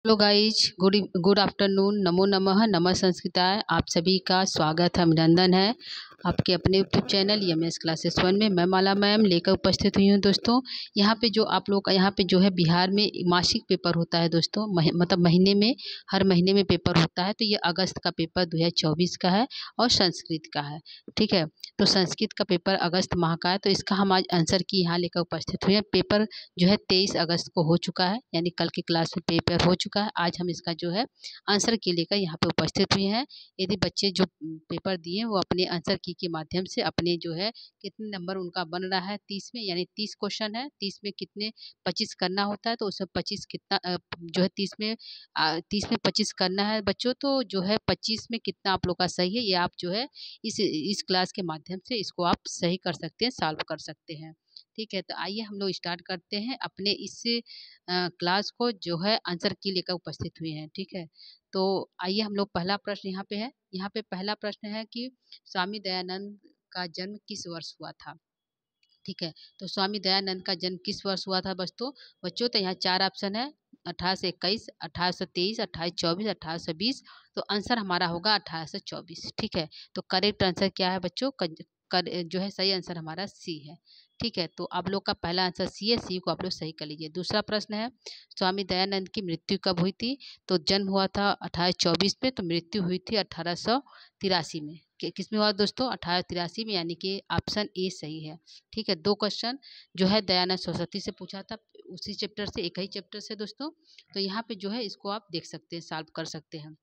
Hello guys, good afternoon. नमो नमः, नमः संस्कृताय। आप सभी का स्वागत है, अभिनंदन है आपके अपने यूट्यूब चैनल एमएस क्लासेस 1 में। मैं माला मैम लेकर उपस्थित हुई हूँ दोस्तों। यहाँ पे जो आप लोग का यहाँ पे जो है बिहार में मासिक पेपर होता है दोस्तों, मतलब महीने में, हर महीने में पेपर होता है। तो ये अगस्त का पेपर 2024 का है और संस्कृत का है। ठीक है, तो संस्कृत का पेपर अगस्त माह का है, तो इसका हम आज आंसर की यहाँ लेकर उपस्थित हुए हैं। पेपर जो है 23 अगस्त को हो चुका है, यानी कल की क्लास में पेपर हो चुका है। आज हम इसका जो है आंसर की लेकर यहाँ पे उपस्थित हुए हैं। यदि बच्चे जो पेपर दिए वो अपने आंसर की के माध्यम से अपने जो है कितने नंबर उनका बन रहा है 30 में, यानी 30 क्वेश्चन है, 30 में कितने 25 करना होता है, तो उसमें 25 कितना जो है 30 में 25 करना है बच्चों। तो जो है 25 में कितना आप लोग का सही है, ये आप जो है इस क्लास के माध्यम से इसको आप सही कर सकते हैं, सॉल्व कर सकते हैं। ठीक है, तो आइए हम लोग स्टार्ट करते हैं अपने इस क्लास को जो है आंसर की लेकर उपस्थित हुए हैं। ठीक है, तो आइए हम लोग पहला प्रश्न यहाँ पे है। यहाँ पे पहला प्रश्न है कि स्वामी दयानंद का जन्म किस वर्ष हुआ था। ठीक है, तो स्वामी दयानंद का जन्म किस वर्ष हुआ था बच्चों तो यहाँ चार ऑप्शन है: 1821, 1823, 1824, 1820। तो आंसर हमारा होगा 1824। ठीक है, तो करेक्ट आंसर क्या है बच्चों? जो है सही आंसर हमारा सी है। ठीक है, तो आप लोग का पहला आंसर सी है, सी को आप लोग सही कर लीजिए। दूसरा प्रश्न है, स्वामी दयानंद की मृत्यु कब हुई थी। तो जन्म हुआ था 1824 में, तो मृत्यु हुई थी 1883 में। किसमें हुआ दोस्तों? 1883 में, यानी कि ऑप्शन ए सही है। ठीक है, दो क्वेश्चन जो है दयानंद सरस्वती से पूछा था, उसी चैप्टर से, एक ही चैप्टर से दोस्तों। तो यहाँ पे जो है इसको आप देख सकते हैं, सॉल्व कर सकते हैं।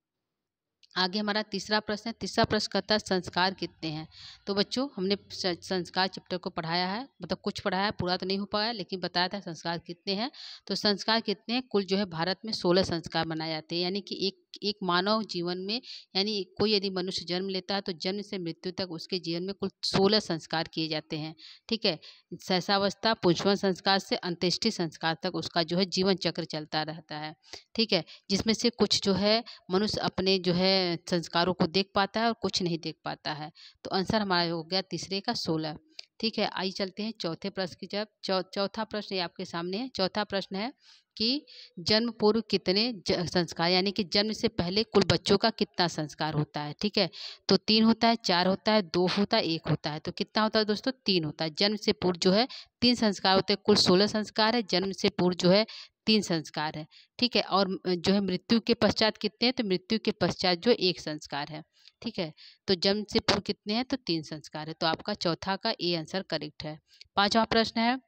आगे हमारा तीसरा प्रश्न है। तीसरा प्रश्न कहता है संस्कार कितने हैं। तो बच्चों हमने संस्कार चैप्टर को पढ़ाया है, मतलब कुछ पढ़ाया है, पूरा तो नहीं हो पाया, लेकिन बताया था संस्कार कितने हैं। तो संस्कार कितने हैं? कुल जो है भारत में 16 संस्कार मनाए जाते हैं, यानी कि एक मानव जीवन में, यानी कोई यदि मनुष्य जन्म लेता है तो जन्म से मृत्यु तक उसके जीवन में कुल 16 संस्कार किए जाते हैं। ठीक है, शैशवावस्था, पुंसवन संस्कार से अंत्येष्टि संस्कार तक उसका जो है जीवन चक्र चलता रहता है। ठीक है, जिसमें से कुछ जो है मनुष्य अपने जो है संस्कारों को देख पाता है और कुछ नहीं देख पाता है। तो आंसर हमारा हो गया तीसरे का 16। ठीक है, आइए चलते हैं चौथे प्रश्न की जब चौथा प्रश्न ये आपके सामने है। चौथा प्रश्न है कि जन्म पूर्व कितने संस्कार, यानी कि जन्म से पहले कुल बच्चों का कितना संस्कार होता है। ठीक है, तो 3 होता है, 4 होता है, 2 होता है, 1 होता है। तो कितना होता है दोस्तों? 3 होता है। जन्म से पूर्व जो है 3 संस्कार होते हैं, कुल 16 संस्कार है। जन्म से पूर्व जो है 3 संस्कार है। ठीक है, और जो है मृत्यु के पश्चात कितने हैं? तो मृत्यु के पश्चात जो 1 संस्कार है। ठीक है, तो जन्म से पूर्व कितने हैं? तो 3 संस्कार है। तो आपका चौथा का ए आंसर करेक्ट है। पांचवा प्रश्न है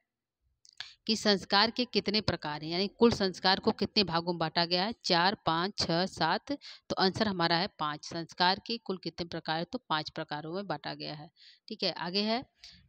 कि संस्कार के कितने प्रकार हैं, यानी कुल संस्कार को कितने भागों में बांटा गया है। 4, 5, 6, 7। तो आंसर हमारा है 5। संस्कार के कुल कितने प्रकार है? तो 5 प्रकारों में बांटा गया है। ठीक है, आगे है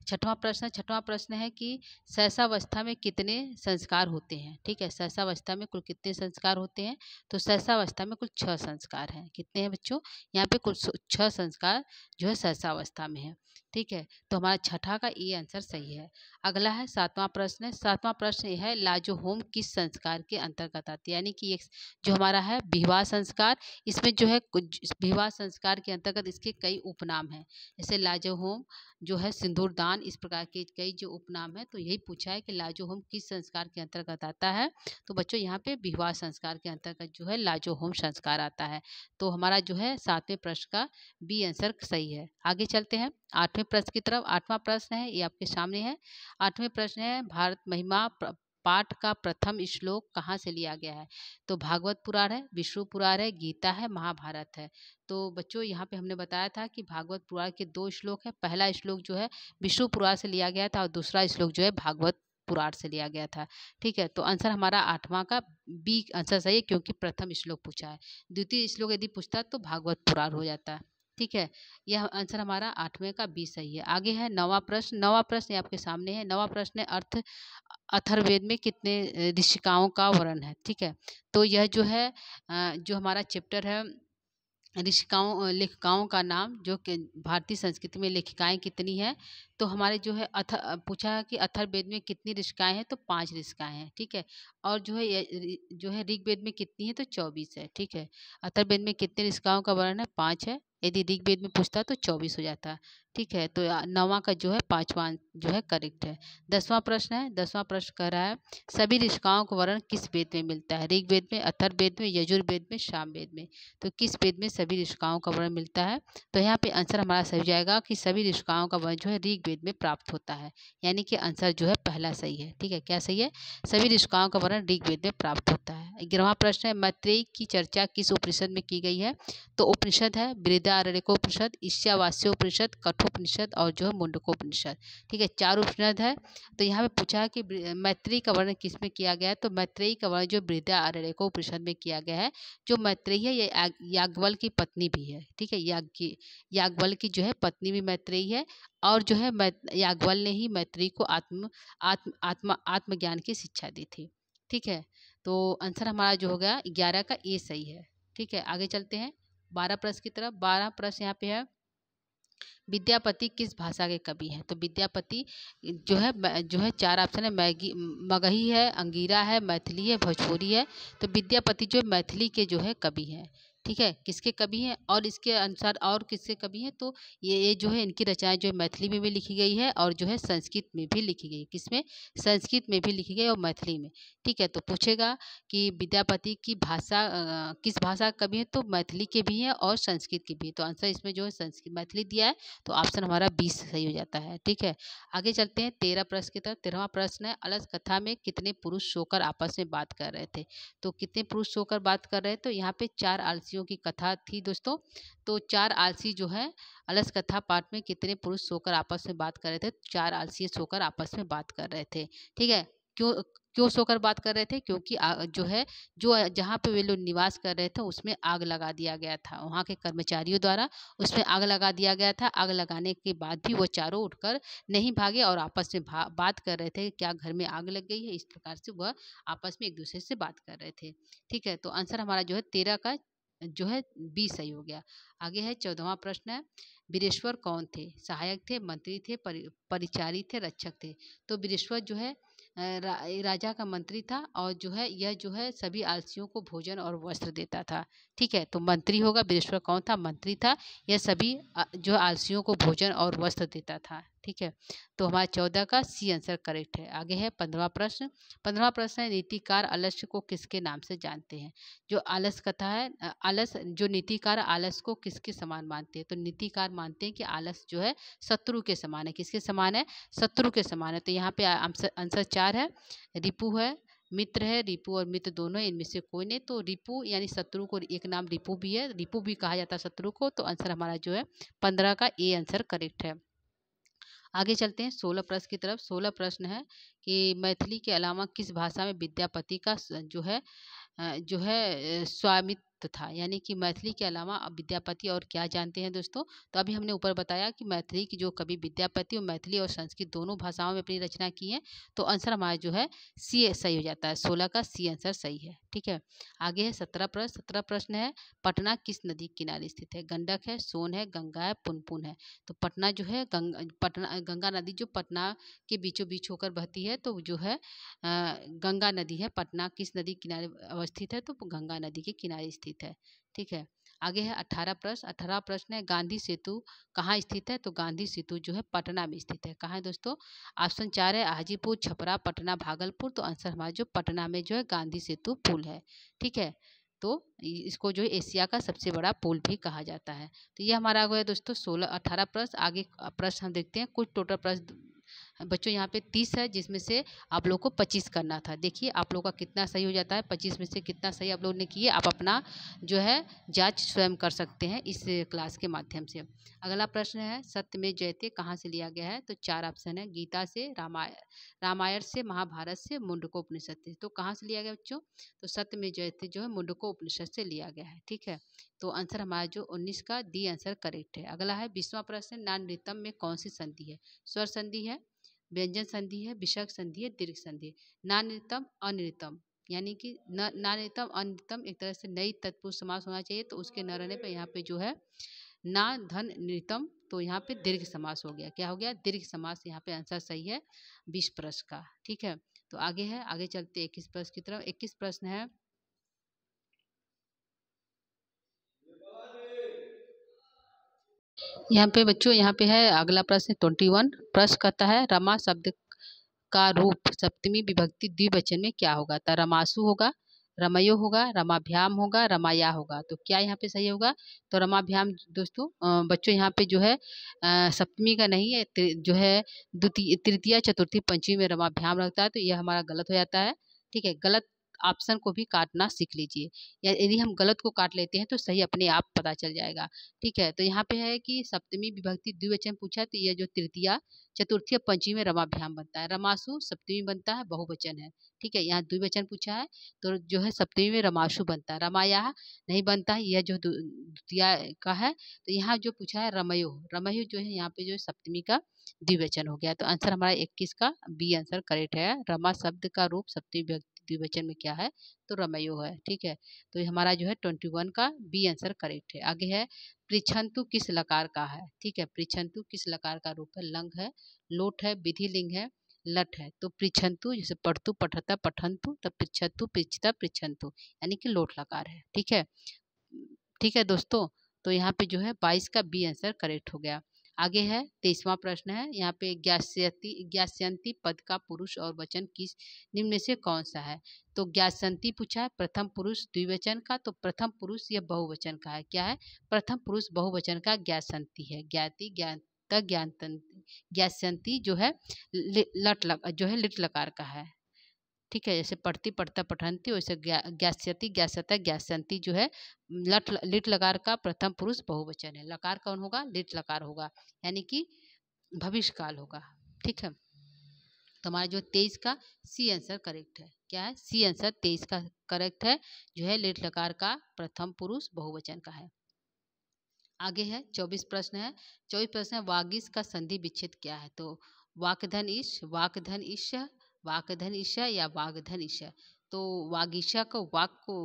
छठवां प्रश्न। छठवां प्रश्न है कि सहसावस्था में कितने संस्कार होते हैं। ठीक है, सहसावस्था में कुल कितने संस्कार होते हैं। तो सहसावस्था में कुल 6 संस्कार हैं। कितने हैं बच्चों? यहाँ पे कुल 6 संस्कार जो है सहसावस्था में है। ठीक है, तो हमारा छठा का ये आंसर सही है। अगला है सातवां प्रश्न। सातवां प्रश्न यह है लाजोहोम किस संस्कार के अंतर्गत आती है, यानी कि एक जो हमारा है विवाह संस्कार। इसमें जो है विवाह संस्कार के अंतर्गत इसके कई उपनाम हैं, जैसे लाजोहोम, जो है सिंदूरदान, इस प्रकार के कई जो उपनाम है। तो यही पूछा है कि लाजोहोम किस संस्कार के अंतर्गत आता है। तो बच्चों यहाँ पे विवाह संस्कार के अंतर्गत जो है लाजोहोम संस्कार आता है। तो हमारा जो है सातवें प्रश्न का बी आंसर सही है। आगे चलते हैं आठवें प्रश्न की तरफ। आठवां प्रश्न है ये आपके सामने है। आठवें प्रश्न है भारत महिमा पाठ का प्रथम श्लोक कहाँ से लिया गया है। तो भागवत पुराण है, विष्णु पुराण है, गीता है, महाभारत है। तो बच्चों यहाँ पे हमने बताया था कि भागवत पुराण के 2 श्लोक है। पहला श्लोक जो है विष्णु पुराण से लिया गया था और दूसरा श्लोक जो है भागवत पुराण से लिया गया था। ठीक है, तो आंसर हमारा आठवां का बी आंसर सही है, क्योंकि प्रथम श्लोक पूछा है। द्वितीय श्लोक यदि पूछता तो भागवत पुराण हो जाता। ठीक है, यह आंसर हमारा आठवें का बी सही है। आगे है नौवां प्रश्न। नौवां प्रश्न ये आपके सामने है। नौवां प्रश्न है अथर्ववेद में कितने ऋषिकाओं का वर्णन है। ठीक है, तो यह जो है जो हमारा चैप्टर है लेखिकाओं का नाम, जो कि भारतीय संस्कृति में लेखिकाएं कितनी हैं। तो हमारे जो है पूछा है कि अथर्ववेद में कितनी ऋषिकाएं हैं। तो 5 ऋषिकाएं हैं। ठीक है, और जो है जो है ऋग्वेद में कितनी है। तो 24 है। ठीक है, अथर्ववेद में कितने ऋषिकाओं का वर्णन है? 5 है। यदि ऋग्वेद में पूछता तो 24 हो जाता। ठीक है, तो 9वां का जो है 5वां जो है करेक्ट है। 10वां प्रश्न है, 10वां प्रश्न कह रहा है सभी ऋषिकाओं का वर्णन किस वेद में मिलता है? ऋग्वेद में, अथर्ववेद में, यजुर्वेद में, सामवेद में। तो किस वेद में सभी ऋषिकाओं का वर्णन मिलता है? तो यहाँ पे आंसर हमारा सही हो जाएगा कि सभी ऋषिकाओं का वर्णन जो है ऋग्वेद में प्राप्त होता है, यानी कि आंसर जो है पहला सही है। ठीक है, क्या सही है? सभी ऋषिकाओं का वर्णन ऋग्वेद में प्राप्त होता है। 11वां प्रश्न है मैत्रेयी की चर्चा किस उपनिषद में की गई है? तो उपनिषद है बृहदारण्यकोपनिषद, ईशावास्योपनिषद, कठोपनिषद और जो है मुंडकोपनिषद। ठीक है, 4 उपनिषद है। तो यहाँ पे पूछा है कि मैत्रेयी का वर्णन किस में किया गया है? तो मैत्रेयी का वर्णन जो बृहदारण्यकोपनिषद में किया गया है। जो मैत्रेयी है ये याज्ञवल्क्य की पत्नी भी है। ठीक है, याज्ञवल्क्य की जो है पत्नी भी मैत्रेयी है, और जो है याज्ञवल्क्य ने ही मैत्रेयी को आत्मज्ञान की शिक्षा दी थी। ठीक है, तो आंसर हमारा जो हो गया 11 का ए सही है। ठीक है, आगे चलते हैं 12 प्रश्न की तरफ। 12 प्रश्न यहाँ पे है विद्यापति किस भाषा के कवि हैं? तो विद्यापति जो है 4 ऑप्शन है, मगही है, अंगिरा है, मैथिली है, भोजपुरी है। तो विद्यापति जो मैथिली के जो है कवि हैं। ठीक है, किसके कवि हैं और इसके अनुसार और किसके कवि हैं? तो ये जो है इनकी रचनाएं जो है मैथिली में भी लिखी गई है और जो है संस्कृत में भी लिखी गई। किसमें? संस्कृत में भी लिखी गई और मैथिली में। ठीक है, तो पूछेगा कि विद्यापति की भाषा किस भाषा का कवि है? तो मैथिली के भी हैं और संस्कृत के भी। तो आंसर इसमें जो है संस्कृत मैथिली दिया है, तो ऑप्शन हमारा 20 सही हो जाता है। ठीक है, आगे चलते हैं 13 प्रश्न की तरफ। 13वां प्रश्न है अलस कथा में कितने पुरुष सोकर आपस में बात कर रहे थे? तो कितने पुरुष सोकर बात कर रहे थे? तो यहाँ पे 4 आलसियों की कथा थी दोस्तों। तो 4 आलसी जो है अलस कथा पाठ में कितने पुरुष सोकर आपस में बात कर रहे थे? 4 आलसी सोकर आपस में बात कर रहे थे। ठीक है, क्यों क्यों सोकर बात कर रहे थे? क्योंकि जो है जो जहाँ पे वे लोग निवास कर रहे थे उसमें आग लगा दिया गया था, वहाँ के कर्मचारियों द्वारा उसमें आग लगा दिया गया था। आग लगाने के बाद भी वो चारों उठकर नहीं भागे और आपस में बात कर रहे थे, क्या घर में आग लग गई है? इस प्रकार से वह आपस में एक दूसरे से बात कर रहे थे। ठीक है, तो आंसर हमारा जो है 13 का जो है 20 सही हो गया। आगे है 14वां प्रश्न है वीरेश्वर कौन थे? सहायक थे, मंत्री थे, परिचारी थे, रक्षक थे? तो वीरेश्वर जो है राजा का मंत्री था और जो है यह जो है सभी आलसियों को भोजन और वस्त्र देता था। ठीक है, तो मंत्री होगा। वीरेश्वर कौन था? मंत्री था। यह सभी जो आलसियों को भोजन और वस्त्र देता था। ठीक है, तो हमारा 14 का सी आंसर करेक्ट है। आगे है 15वां प्रश्न। 15वां प्रश्न है नीतिकार आलस्य को किसके नाम से जानते हैं? जो आलस कथा है आलस जो नीतिकार आलस को किसके समान मानते हैं? तो नीतिकार मानते हैं कि आलस जो है शत्रु के समान है। किसके समान है? शत्रु के समान है। तो यहाँ पे आंसर 4 है। रिपु है, मित्र है, रिपु और मित्र दोनों इनमें से कोई नहीं। तो रिपु यानी शत्रु को एक नाम रिपु भी है, रिपु भी कहा जाता है शत्रु को। तो आंसर हमारा जो है 15 का ए आंसर करेक्ट है। आगे चलते हैं 16 प्रश्न की तरफ। 16 प्रश्न है कि मैथिली के अलावा किस भाषा में विद्यापति का स्वामित्व था? यानी कि मैथिली के अलावा अब विद्यापति और क्या जानते हैं दोस्तों? तो अभी हमने ऊपर बताया कि मैथिली की जो कवि विद्यापति और मैथिली और संस्कृत दोनों भाषाओं में अपनी रचना की है। तो आंसर हमारा जो है सी सही हो जाता है। 16 का सी आंसर सही है। ठीक है, आगे है 17 प्रश्न। 17 प्रश्न है पटना किस नदी के किनारे स्थित है? गंडक है, सोन है, गंगा है, पुनपुन है? तो पटना जो है गंगा नदी जो पटना के बीचों बीच होकर बहती है, तो जो है गंगा नदी है। पटना किस नदी के किनारे अवस्थित है? तो गंगा नदी के किनारे स्थित है। ठीक है, आगे है 18 प्रश्न। 18 प्रश्न है गांधी सेतु कहाँ स्थित है? तो गांधी सेतु जो है पटना में स्थित है। कहाँ है दोस्तों? ऑप्शन 4 है हाजीपुर, छपरा, पटना, भागलपुर। तो आंसर हमारा जो पटना में जो है गांधी सेतु पुल है। ठीक है, तो इसको जो है एशिया का सबसे बड़ा पुल भी कहा जाता है। तो ये हमारा हो गया दोस्तों 18 प्रश्न। आगे प्रश्न हम देखते हैं। कुछ टोटल प्रश्न बच्चों यहाँ पे 30 है, जिसमें से आप लोग को 25 करना था। देखिए आप लोग का कितना सही हो जाता है। 25 में से कितना सही आप लोग ने किए, आप अपना जो है जांच स्वयं कर सकते हैं इस क्लास के माध्यम से। अगला प्रश्न है सत्यमेव जयते कहाँ से लिया गया है? तो 4 ऑप्शन है गीता से, रामायण से, महाभारत से, मुंडकोपनिषद से। तो कहाँ से लिया गया बच्चों? तो सत्यमेव जयते जो है मुंडकोपनिषद से लिया गया है। ठीक है, तो आंसर हमारा जो 19 का डी आंसर करेक्ट है। अगला है 20वां प्रश्न नानृतम में कौन सी संधि है? स्वर संधि है, व्यंजन संधि है, विसर्ग संधि है, दीर्घ संधि है? नानृतम अनृतम यानी कि नानृतम अनृतम एक तरह से नई तत्पुरुष समास होना चाहिए। तो उसके न रहने पर यहाँ पे जो है ना धन नृतम, तो यहाँ पे दीर्घ समास हो गया। क्या हो गया? दीर्घ समास। यहाँ पे आंसर सही है 20 प्रश्न का। ठीक है, तो आगे है, आगे चलते 21 प्रश्न की तरफ। 21 प्रश्न है यहाँ पे बच्चों, यहाँ पे है अगला प्रश्न 21। प्रश्न कहता है रमा शब्द का रूप सप्तमी विभक्ति द्विवचन में क्या होगा? तो रमासु होगा, रमयो होगा, रमाभ्याम होगा, रमाया होगा। तो क्या यहाँ पे सही होगा? तो रमाभ्याम दोस्तों, बच्चों यहाँ पे जो है सप्तमी का नहीं है, जो है द्वितीय तृतीया चतुर्थी पंचमी में रमाभ्याम लगता है, तो यह हमारा गलत हो जाता है। ठीक है, गलत ऑप्शन को भी काटना सीख लीजिए, या यदि हम गलत को काट लेते हैं तो सही अपने आप पता चल जाएगा। ठीक है, तो यहाँ पे है कि सप्तमी विभक्ति द्विवचन पूछा है, तो यह जो तृतीया चतुर्थी और पंचमी में रमाभ्याम बनता है। रमासु सप्तमी बनता है, बहुवचन है। ठीक है, यहाँ द्विवचन पूछा है, तो जो है सप्तमी में रमाशु बनता है। रमाया नहीं बनता है, यह जो द्वितीय का है। तो यहाँ जो पूछा है रमयो, रमयो जो है यहाँ पे जो है सप्तमी का द्विवचन हो गया। तो आंसर हमारा 21 का बी आंसर करेक्ट है। रमा शब्द का रूप सप्तमी विभक्ति द्विवचन में क्या है? तो रमयो है। ठीक है, तो हमारा जो है 21 का बी आंसर करेक्ट है। आगे है पृछंतु किस लकार का है? ठीक है, पृछंतु किस लकार का रूप है? लंग है, लोट है, विधि लिंग है, लट है। तो पृछंतु जैसे पढ़तु पठता पठंतु, तब पृछतु पृछता पृछंतु, यानी कि लोट लकार है। ठीक है, ठीक है दोस्तों, तो यहाँ पे जो है 22 का बी आंसर करेक्ट हो गया। आगे है 23वां प्रश्न है, यहाँ पे ज्ञास्यंती पद का पुरुष और वचन किस निम्न में से कौन सा है? तो ज्ञास्यंती पूछा है प्रथम पुरुष द्विवचन का, तो प्रथम पुरुष यह बहुवचन का है। क्या है? प्रथम पुरुष बहुवचन का ज्ञास्यंती है। ज्ञाति ज्ञात ज्ञास्यंती जो है जो है लिट लकार का है। ठीक है, जैसे पढ़ती पढ़ता पठंती, वैसे ज्ञास्यति ज्ञास्यता ज्ञास्यंती जो है लिट लकार का प्रथम पुरुष बहुवचन है। लकार कौन होगा? लिट लकार होगा, यानी कि भविष्य काल होगा। ठीक है, तो हमारा जो 23 का सी आंसर करेक्ट है। क्या है? सी आंसर 23 का करेक्ट है, जो है लिट लकार का प्रथम पुरुष बहुवचन का है। आगे है 24 प्रश्न है। 24 प्रश्न है वागीश का संधि विच्छेद क्या है? तो वाकधन ईश, वाकधन ईश, वाकधन ईशा या वागधन ईशा। तो वागीशा को वाक को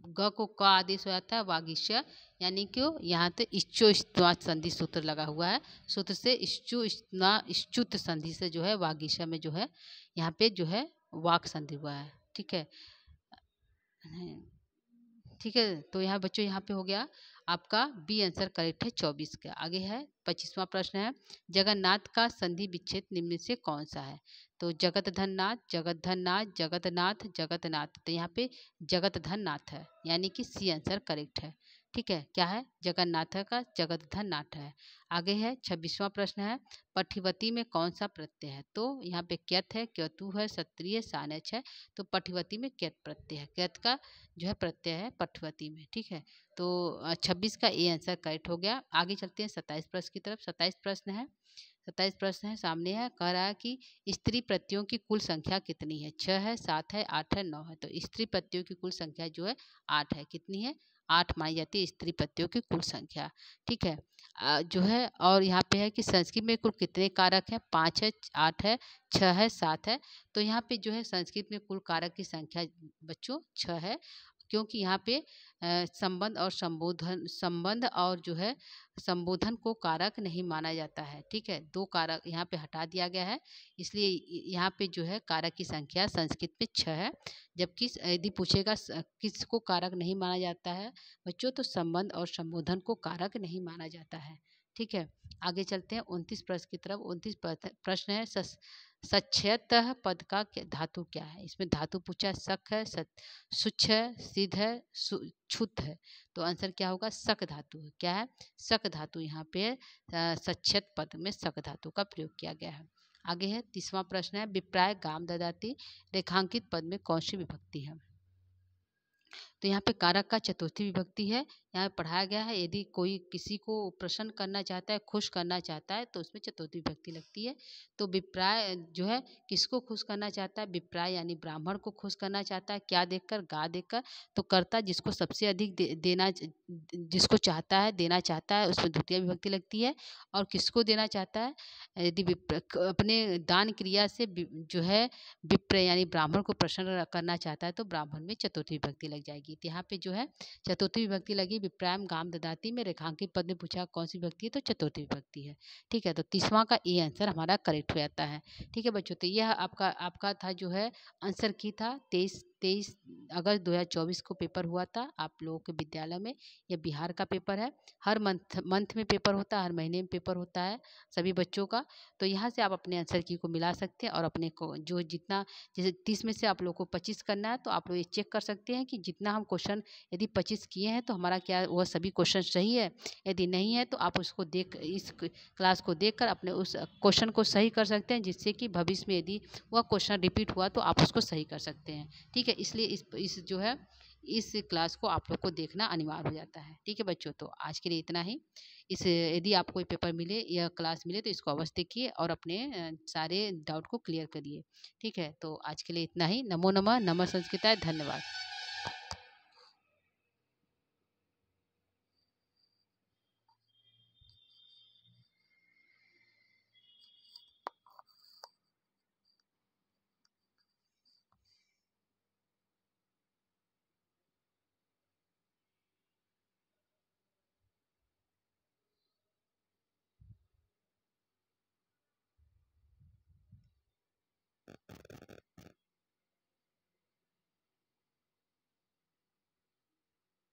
ग को क आदेश हो जाता है वागीशा, यानी कि यहाँ तो इच्चो इस्तना संधि सूत्र लगा हुआ है। सूत्र से इच्चु इस्तना इच्चुत संधि से जो है वागीशा में जो है यहाँ पे जो है वाक संधि हुआ है। ठीक है, ठीक है, तो यहाँ बच्चों यहाँ पे हो गया आपका बी आंसर करेक्ट है 24 का। आगे है 25वां प्रश्न है जगन्नाथ का संधि विच्छेद निम्न से कौन सा है? तो जगत धननाथ, जगत धननाथ, जगतनाथ, जगतनाथ। तो यहाँ पे जगत धननाथ है, यानी कि सी आंसर करेक्ट है। ठीक है, क्या है? जगन्नाथ का जगत धननाथ है। आगे है 26वां प्रश्न है पठिवती में कौन सा प्रत्यय है? तो यहाँ पे क्यत है, क्यतु है, सत्रिय, सानच है। तो पठिवती में क्यत प्रत्यय है, क्यत का जो है प्रत्यय है पठवती में। ठीक है, तो 26 का ए आंसर करेक्ट हो गया। आगे चलते हैं 27 प्रश्न की तरफ। 27 प्रश्न है, 27 प्रश्न है सामने है, कह रहा है कि स्त्री प्रत्ययों की कुल संख्या कितनी है? 6 है, 7 है, 8 है, 9 है। तो स्त्री प्रत्ययों की कुल संख्या जो है 8 है। कितनी है? 8 मानी जाती है स्त्री प्रत्ययों की कुल संख्या। ठीक है, जो है और यहाँ पे है कि संस्कृत में कुल कितने कारक हैं? 5 है, 8 है, 6 है, 7 है। तो यहाँ पे जो है संस्कृत में कुल कारक की संख्या बच्चों 6 है, क्योंकि यहाँ पे संबंध और जो है संबोधन को कारक नहीं माना जाता है। ठीक है, 2 कारक यहाँ पे हटा दिया गया है, इसलिए यहाँ पे जो है कारक की संख्या संस्कृत में 6 है। जबकि यदि पूछेगा किसको कारक नहीं माना जाता है बच्चों, तो संबंध और संबोधन को कारक नहीं माना जाता है। ठीक है, आगे चलते हैं 29 प्रश्न की तरफ। 29 प्रश्न है सच्छयतः पद का धातु क्या है? इसमें धातु पूछा सक है, सुच्छ है, सिद्ध है, छुत है। तो आंसर क्या होगा? सक धातु है। क्या है? सक धातु यहाँ पे सच्छयत पद में सक धातु का प्रयोग किया गया है। आगे है 30वां प्रश्न है विप्राय गाम ददाती रेखांकित पद में कौन सी विभक्ति है? तो यहाँ पे कारक का चतुर्थी विभक्ति है, यहाँ पढ़ाया गया है। यदि कोई किसी को प्रसन्न करना चाहता है, खुश करना चाहता है, तो उसमें चतुर्थी विभक्ति लगती है। तो विप्राय जो है किसको खुश करना चाहता है? विप्राय यानी ब्राह्मण को खुश करना चाहता है। क्या देखकर? गा देखकर। तो कर्ता जिसको सबसे अधिक देना, जिसको चाहता है, देना चाहता है, उसमें द्वितीय विभक्ति लगती है। और किसको देना चाहता है? यदि अपने दान क्रिया से जो है विप्र यानी ब्राह्मण को प्रसन्न करना चाहता है, तो ब्राह्मण में चतुर्थी विभक्ति लग जाएगी। तो यहाँ पे जो है चतुर्थी विभक्ति लगी। विप्रायम गाम ददाती में रेखांकित पद में पूछा कौन सी विभक्ति है? तो चतुर्थी विभक्ति है। ठीक है, तो 30वां का ए आंसर हमारा करेक्ट हो जाता है। ठीक है बच्चों, तो यह आपका था जो है आंसर की था 23 23 अगस्त 2024 को पेपर हुआ था आप लोगों के विद्यालय में। यह बिहार का पेपर है। हर मंथ में पेपर होता है, हर महीने में पेपर होता है सभी बच्चों का। तो यहाँ से आप अपने आंसर की को मिला सकते हैं और अपने को जो जितना, जैसे 30 में से आप लोग को 25 करना है, तो आप लोग ये चेक कर सकते हैं कि जितना हम क्वेश्चन यदि 25 किए हैं तो हमारा क्या वह सभी क्वेश्चन सही है। यदि नहीं है तो आप उसको देख, इस क्लास को देखकर अपने उस क्वेश्चन को सही कर सकते हैं, जिससे कि भविष्य में यदि वह क्वेश्चन रिपीट हुआ तो आप उसको सही कर सकते हैं। ठीक है, इसलिए इस जो है इस क्लास को आप लोग को देखना अनिवार्य हो जाता है। ठीक है बच्चों, तो आज के लिए इतना ही। इस यदि आपको कोई पेपर मिले या क्लास मिले तो इसको अवश्य देखिए और अपने सारे डाउट को क्लियर करिए। ठीक है, तो आज के लिए इतना ही। नमो नमः, नमः संस्कृताय, धन्यवाद।